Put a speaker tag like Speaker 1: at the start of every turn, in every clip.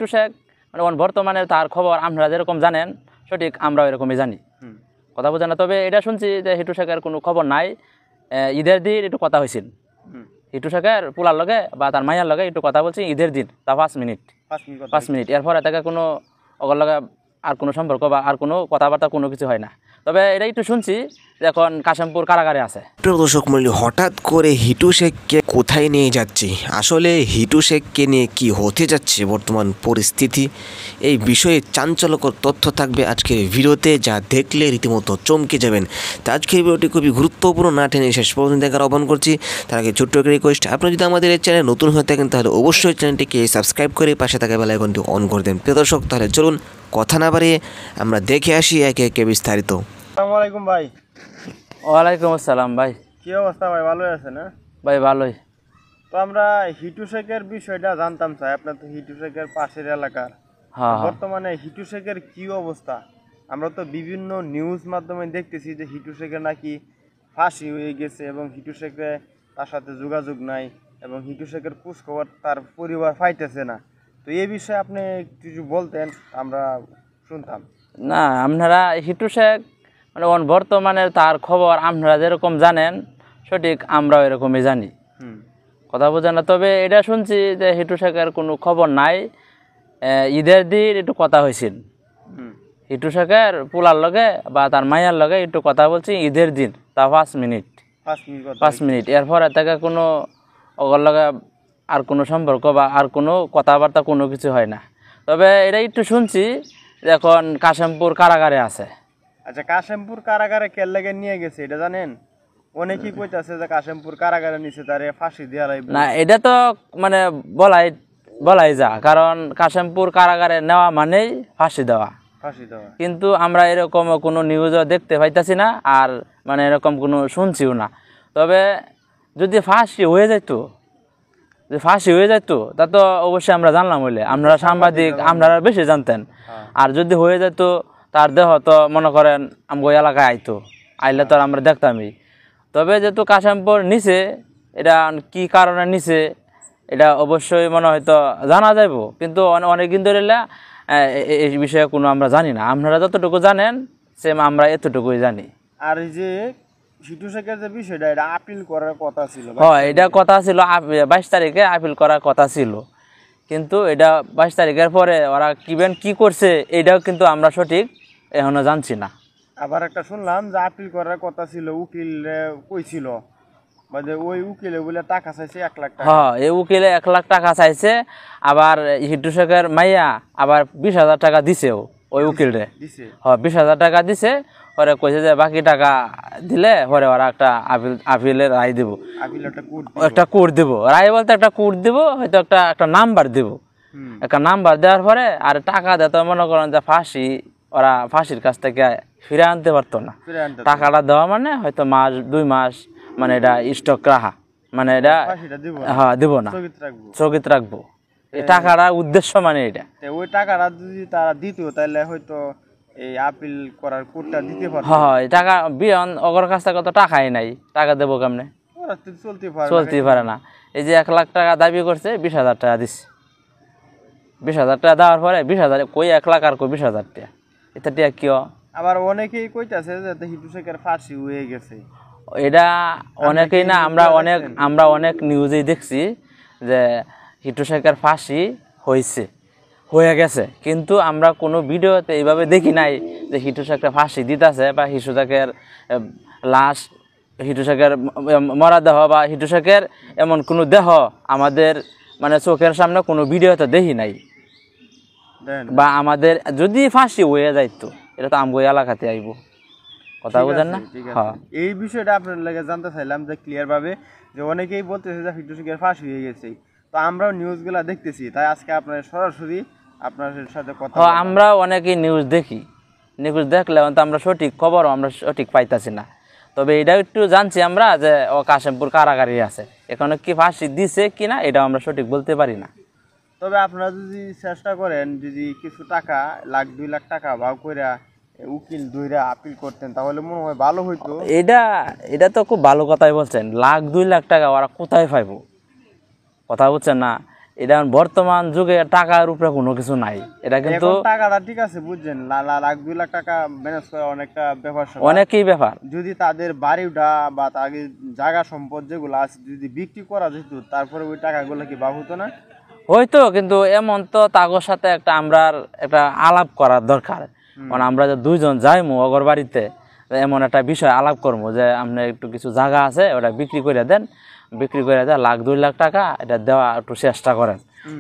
Speaker 1: হিটু শেখ মানে বর্তমানে তার খবর আপনারা যেরকম জানেন সঠিক আমরাও এরকমই জানি, কথা বোঝেন না। তবে এটা শুনছি যে হিটু শেখের কোনো খবর নাই। ঈদের দিন একটু কথা হয়েছিল হিটু শেখের পোলার লগে বা তার মাইয়ার লগে একটু কথা বলছি ঈদের দিন, তা 5 মিনিট এরপরে তাকে কোনো ওগুলো লগে আর কোনো সম্পর্ক বা আর কোনো কথাবার্তা কোনো কিছু হয় না। তবে এটা একটু শুনছি যে এখন কাশিমপুর কারাগারে আছে।
Speaker 2: প্রিয় দর্শক মণ্ডলী, হঠাৎ করে হিটু শেখকে কোথায় নিয়ে যাচ্ছে, আসলে হিটু শেখকে নিয়ে কি হতে যাচ্ছে বর্তমান পরিস্থিতি, এই বিষয়ে চাঞ্চল্যকর তথ্য থাকবে আজকের ভিডিওতে, যা দেখলে রীতিমতো চমকে যাবেন। তো আজকের ভিডিওটি খুবই গুরুত্বপূর্ণ, না টেনে শেষ পর্যন্ত দেখার আহ্বান করছি। তার আগে ছোট্ট একটা রিকোয়েস্ট, আপনি যদি আমাদের এই চ্যানেল নতুন হয়ে থাকেন তাহলে অবশ্যই চ্যানেলটিকে সাবস্ক্রাইব করে পাশে থাকা বেল আইকনটি অন করে দেন। প্রিয় দর্শক, তাহলে চলুন কথা না বাড়িয়ে আমরা দেখে আসি একে একে বিস্তারিত।
Speaker 3: আসসালামু আলাইকুম ভাই।
Speaker 1: ওয়ালাইকুম আসসালাম ভাই।
Speaker 3: কি অবস্থা ভাই, ভালোই আছেন? না
Speaker 1: ভাই ভালোই।
Speaker 3: তো আমরা হিটু শেখের বিষয়টা জানতাম চাই, আপনার তো হিটু শেখের পাশের এলাকার। বর্তমানে হিটু শেখের কি অবস্থা? আমরা তো বিভিন্ন নিউজ মাধ্যমে দেখতেছি যে হিটু শেখের নাকি ফাঁসি হয়ে গেছে এবং হিটু শেখে তার সাথে যোগাযোগ নাই এবং হিটু শেখের খোঁজখবর তার পরিবার পাইতেছে না। তো এই বিষয়ে আপনি কিছু বলতেন, আমরা শুনতাম।
Speaker 1: না, আপনারা হিটু শেখ মানে বর্তমানে তার খবর আপনারা যেরকম জানেন সঠিক আমরাও এরকমই জানি, কথা বোঝেন না। তবে এটা শুনছি যে হিটু শেখের কোনো খবর নাই। ঈদের দিন একটু কথা হয়েছিল হিটু শেখের পোলার লগে বা তার মাইয়ার লগে একটু কথা বলছি ঈদের দিন, তা 5 মিনিট এরপরে তাকে কোনো ওগুলোর লগে আর কোনো সম্পর্ক বা আর কোনো কথাবার্তা কোনো কিছু হয় না। তবে এটা একটু শুনছি যে এখন কাশিমপুর কারাগারে আছে।
Speaker 3: আচ্ছা, কাশিমপুর কারাগারে কে লাগে নিয়ে গেছে এটা জানেন? অনেকেই কইতাছে যে কাশিমপুর কারাগারে নিচে তারে ফাঁসি দেওয়া লাগবে।
Speaker 1: না, এটা তো মানে বলাই যা, কারণ কাশিমপুর কারাগারে নেওয়া মানেই ফাঁসি দেওয়া। কিন্তু আমরা এরকম কোনো নিউজও দেখতে পাইতাছি না, আর মানে এরকম কোনো শুনছিও না। তবে যদি ফাঁসি হয়ে যাইতো তা তো অবশ্যই আমরা জানলাম, হইলে আপনারা সাংবাদিক আপনারা বেশি জানতেন। আর যদি হয়ে যেত তার দেহ তো মনে করেন আমগো এলাকায় আইলে তো আমরা দেখতামই। তবে যেহেতু কাশিমপুর নিচে, এটা কি কারণে নিচে এটা অবশ্যই মনে হয়তো জানা যাইব, কিন্তু অনেক দিন ধরে এই বিষয়ে কোনো আমরা জানি না। আপনারা যতটুকু জানেন সেম আমরা এতটুকুই জানি।
Speaker 3: আর এই যে হিটু শেখের যে বিষয়টা, এটা আপিল করার কথা ছিল।
Speaker 1: এটা কথা ছিল 22 তারিখে আপিল করার কথা ছিল, কিন্তু এটা 22 তারিখের পরে ওরা কি করছে এটাও কিন্তু আমরা সঠিক এখনো জানছি না।
Speaker 3: আবার একটা শুনলাম যে আপিল করার কথা ছিল, উকিল কইছিল মানে ওই উকিলে বলে টাকা চাইছে 1 লাখ টাকা।
Speaker 1: এই উকিলে 1 লাখ টাকা চাইছে, আবার হিটু শেখের মাইয়া আবার 20,000 টাকা দিছেও ওই উকিলরে। 20,000 টাকা দিছে, ওরা কইছে যে বাকি টাকা দিলে পরে ওরা একটা আপিলের রায় দিব, একটা কোড দিব। রায় বলতে একটা কোড দিব, হয়তো একটা নাম্বার দিব। একটা নাম্বার দেওয়ার পরে আর টাকা দিতে মনে করেন যে ওরা ফাঁসির কাছ থেকে ফিরে আনতে পারতো না। টাকাটা দেওয়া মানে হয়তো 1-2 মাস মানে এটা স্টক রাখা, মানে এটা দিব না, স্থগিত রাখবো। এই টাকাটা উদ্দেশ্য মানে এটা।
Speaker 3: ওই টাকাটা যদি তারা দিত তাহলে হয়তো এই আপিল করার কোডটা দিতে পারতো।
Speaker 1: এই টাকা বিয়ন ওর কাছ থেকে তো টাকাই নাই, টাকা দেবো কেমনে? চলতেই পারে না। এই যে 1 লাখ টাকা দাবি করছে, 20,000 টাকা দিচ্ছে। 20,000 টাকা দেওয়ার পরে 20,000 কই 1 লাখ আর কই 20,000 টাকা, এটা টিয়া কি?
Speaker 3: আবার অনেকেই কইতাছে যে হিটু শেখের ফাঁসি হয়ে গেছে।
Speaker 1: এটা অনেকেই না, আমরা অনেক নিউজেই দেখছি যে হিটু শেখের ফাঁসি হয়ে গেছে, কিন্তু আমরা কোনো ভিডিওতে এইভাবে দেখি নাই যে হিটু শেখের ফাঁসি দিতেছে বা হিটু শেখের লাশ, হিটু শেখের মরা দেহ বা হিটু শেখের এমন কোনো দেহ আমাদের মানে চোখের সামনে কোনো ভিডিওতে দেখি নাই। বা আমাদের যদি ফাঁসি হয়ে যাইতো এটা তো আমগো এলাকাতে আইব, কথা বোঝেন না?
Speaker 3: এই বিষয়টা আপনার লাগে জানতে চাইলাম যে ক্লিয়ার ভাবে, যে অনেকেই বলতেছে যে হিটু শেখের ফাঁসি হয়ে গেছে। তো আমরাও নিউজগুলা দেখতেছি, তাই আজকে আপনার সরাসরি আপনার সাথে কথা।
Speaker 1: আমরা অনেকেই নিউজ দেখি, নিউজ দেখলে আমরা সঠিক খবরও আমরা সঠিক পাইতাছি না। তবে এটাও একটু জানছি আমরা যে ও কাশিমপুর কারাগারে আছে, এখানে কি ফাঁসি দিছে কিনা এটাও আমরা সঠিক বলতে পারি না।
Speaker 3: তবে আপনারা যদি চেষ্টা করেন, যদি কিছু টাকা 1-2 লাখ টাকা ভাগ করে উকিল ধরে আপিল করতেন তাহলে মনে হয় ভালো হইতো।
Speaker 1: এটা তো খুব ভালো কথাই বলছেন। 1-2 লাখ টাকা ওরা কোথায় পাইব, কথা বুঝছেন না? এটা বর্তমান যুগে টাকার উপরে কোনো কিছু নাই। এটা কিন্তু
Speaker 3: টাকাটা ঠিক আছে বুঝছেন, লাখ 2 লাখ টাকা ম্যানেজ করা অনেকটা ব্যাপার,
Speaker 1: অনেকই ব্যাপার।
Speaker 3: যদি তাদের বাড়িটা বা তাদের জায়গা সম্পদ যেগুলো আছে যদি বিক্রি করা যেত, তারপরে ওই টাকাগুলো কি বাদ হতো না?
Speaker 1: হয়তো, কিন্তু এমন তো তাগোর সাথে আমরা একটা আলাপ করার দরকার। মানে আমরা যে 2 জন যাইমু অগর বাড়িতে, এমন একটা বিষয় আলাপ করবো যে আপনার একটু কিছু জায়গা আছে ওটা বিক্রি করে দেন, বিক্রি করে দেন লাখ 2 লাখ টাকা এটা দেওয়া একটু চেষ্টা করেন।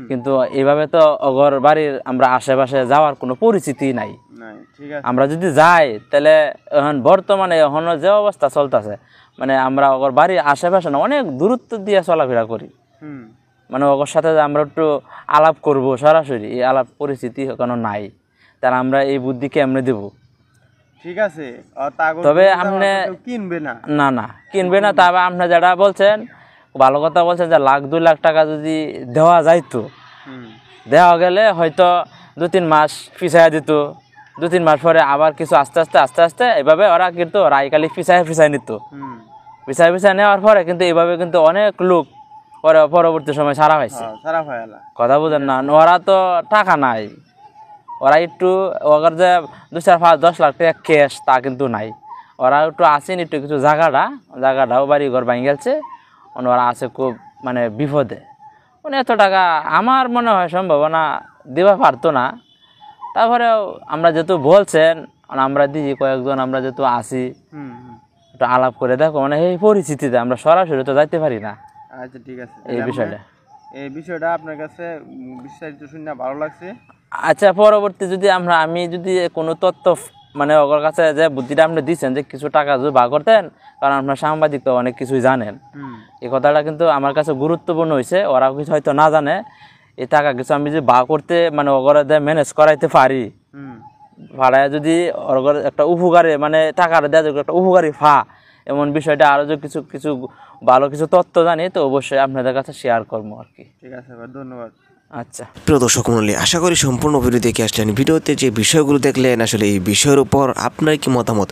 Speaker 1: কিন্তু এইভাবে তো অগর বাড়ির আমরা আশেপাশে যাওয়ার কোনো পরিচিতি নাই। আমরা যদি যাই তাহলে এখন বর্তমানে এখন যে অবস্থা চলতেছে, মানে আমরা অগর বাড়ির আশেপাশে না অনেক দূরত্ব দিয়ে চলাফেরা করি। মানে ওর সাথে আমরা একটু আলাপ করব সরাসরি, এই আলাপ পরিস্থিতি কোনো নাই, তাহলে আমরা এই বুদ্ধি কেমনে দেব?
Speaker 3: ঠিক আছে,
Speaker 1: তবে আপনি
Speaker 3: কিনবে না,
Speaker 1: না কিনবে না। তবে আপনি যেটা বলছেন ভালো কথা বলছেন যে লাখ 2 লাখ টাকা যদি দেওয়া যাইতো, দেওয়া গেলে হয়তো 2-3 মাস পিছাইয়া দিত, 2-3 মাস পরে আবার কিছু আস্তে আস্তে এভাবে ওরা কিন্তু রাইকালি পিছাই নিত। পিছাই নেওয়ার পরে কিন্তু এইভাবে কিন্তু অনেক লোক পরবর্তী সময় সারা হয়েছে। কথা বুঝেন না, ওরা তো টাকা নাই, ওরা একটু ওর যে 2-4-5-10 লাখ টাকা ক্যাশ তা কিন্তু নাই, ওরা একটু আসেন একটু কিছু জায়গাটাও বাড়ি ঘর ভাঙে গেছে, ওরা আছে খুব মানে বিপদে। মানে এত টাকা আমার মনে হয় সম্ভাবনা দেওয়া পারতো না। তারপরেও আমরা যেহেতু বলছেন আমরা দিই কয়েকজন, আমরা যেহেতু আসি একটু আলাপ করে দেখো, মানে এই পরিস্থিতিতে আমরা সরাসরি তো যাইতে পারি না।
Speaker 3: আচ্ছা ঠিক আছে,
Speaker 1: এই বিষয়টা
Speaker 3: আপনার কাছে বিস্তারিত শুনে ভালো লাগছে।
Speaker 1: আচ্ছা, পরবর্তী যদি আমি যদি কোনো তথ্য মানে ওর কাছে যে বুদ্ধিটা আপনি দিচ্ছেন যে কিছু টাকা যদি বা করতেন, কারণ আপনার সাংবাদিক তো অনেক কিছুই জানেন, এই কথাটা কিন্তু আমার কাছে গুরুত্বপূর্ণ হয়েছে। ওরাও কিছু হয়তো না জানে, এই টাকা কিছু আমি যদি বা করতে মানে ওগরে ম্যানেজ করাইতে পারি, ভাড়ায় যদি ওর একটা উপকারে মানে টাকাটা দেওয়া যায় একটা উপকারী এমন বিষয়টা আরও যে কিছু ভালো কিছু তথ্য জানি তো অবশ্যই আপনাদের কাছে শেয়ার করবো আর কি।
Speaker 3: ঠিক আছে ভাই, ধন্যবাদ।
Speaker 1: আচ্ছা
Speaker 2: প্রিয় দর্শক মণ্ডলী, আশা করি সম্পূর্ণ ভিডিও দেখে আসলেন। ভিডিওতে যে বিষয়গুলো দেখলেন আসলে এই বিষয়ের উপর আপনার কি মতামত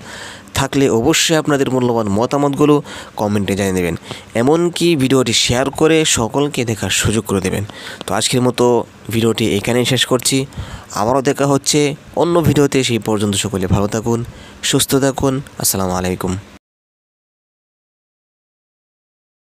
Speaker 2: থাকলে অবশ্যই আপনাদের মূল্যবান মতামতগুলো কমেন্টে জানিয়ে দেবেন, এমনকি ভিডিওটি শেয়ার করে সকলকে দেখার সুযোগ করে দেবেন। তো আজকের মতো ভিডিওটি এখানেই শেষ করছি, আবারও দেখা হচ্ছে অন্য ভিডিওতে। সেই পর্যন্ত সকলে ভালো থাকুন, সুস্থ থাকুন। আসসালামু আলাইকুম।